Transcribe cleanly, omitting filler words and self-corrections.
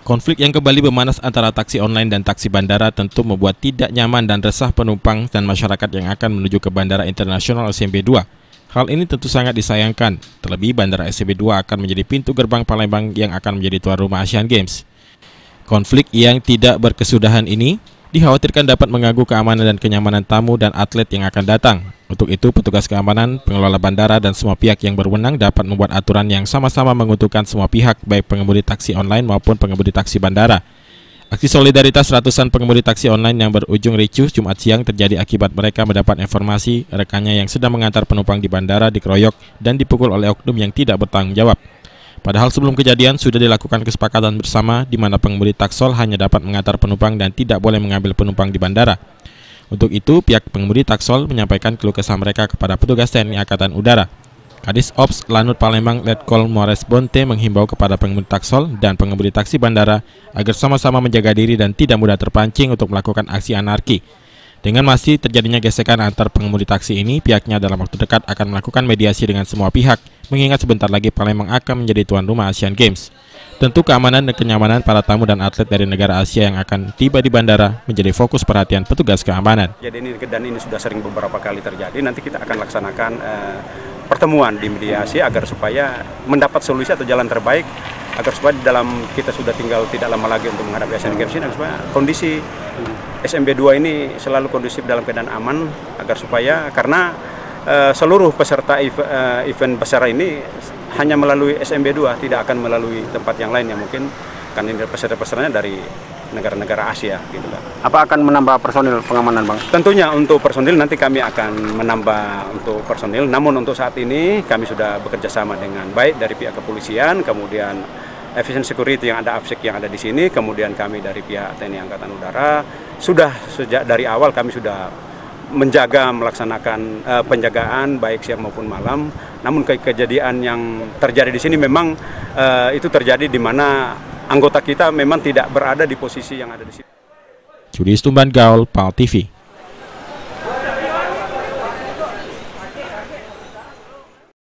Konflik yang kembali memanas antara taksi online dan taksi bandara tentu membuat tidak nyaman dan resah penumpang dan masyarakat yang akan menuju ke Bandara Internasional SMB 2. Hal ini tentu sangat disayangkan, terlebih Bandara SMB 2 akan menjadi pintu gerbang Palembang yang akan menjadi tuan rumah Asian Games. Konflik yang tidak berkesudahan ini dikhawatirkan dapat mengganggu keamanan dan kenyamanan tamu dan atlet yang akan datang. Untuk itu, petugas keamanan, pengelola bandara, dan semua pihak yang berwenang dapat membuat aturan yang sama-sama menguntungkan semua pihak, baik pengemudi taksi online maupun pengemudi taksi bandara. Aksi solidaritas ratusan pengemudi taksi online yang berujung ricuh Jumat siang terjadi akibat mereka mendapat informasi rekannya yang sedang mengantar penumpang di bandara dikeroyok dan dipukul oleh oknum yang tidak bertanggung jawab. Padahal sebelum kejadian sudah dilakukan kesepakatan bersama di mana pengemudi taksol hanya dapat mengantar penumpang dan tidak boleh mengambil penumpang di bandara. Untuk itu, pihak pengemudi taksol menyampaikan keluh kesah mereka kepada petugas TNI Angkatan Udara. Kadis Ops Lanut Palembang Letkol Mores Bonte menghimbau kepada pengemudi taksol dan pengemudi taksi bandara agar sama-sama menjaga diri dan tidak mudah terpancing untuk melakukan aksi anarki. Dengan masih terjadinya gesekan antar pengemudi taksi ini, pihaknya dalam waktu dekat akan melakukan mediasi dengan semua pihak, mengingat sebentar lagi Palembang akan menjadi tuan rumah Asian Games. Tentu keamanan dan kenyamanan para tamu dan atlet dari negara Asia yang akan tiba di bandara menjadi fokus perhatian petugas keamanan. Jadi ini sudah sering beberapa kali terjadi, nanti kita akan laksanakan pertemuan di mediasi agar supaya mendapat solusi atau jalan terbaik, agar supaya dalam kita sudah tinggal tidak lama lagi untuk menghadapi Asian Games ini, supaya kondisi SMB 2 ini selalu kondusif dalam keadaan aman, agar supaya karena seluruh peserta event besar ini hanya melalui SMB 2, tidak akan melalui tempat yang lain yang mungkin kan ini peserta-pesertanya dari negara-negara Asia gitu kan. Apa akan menambah personil pengamanan, Bang? Tentunya untuk personil nanti kami akan menambah untuk personil, namun untuk saat ini kami sudah bekerja sama dengan baik dari pihak kepolisian, kemudian Efficient Security yang ada AFSEC yang ada di sini, kemudian kami dari pihak TNI Angkatan Udara sudah sejak dari awal kami sudah menjaga melaksanakan penjagaan baik siang maupun malam. Namun kejadian yang terjadi di sini memang itu terjadi di mana anggota kita memang tidak berada di posisi yang ada di sini. Judis Tumban Gaul, PAL TV.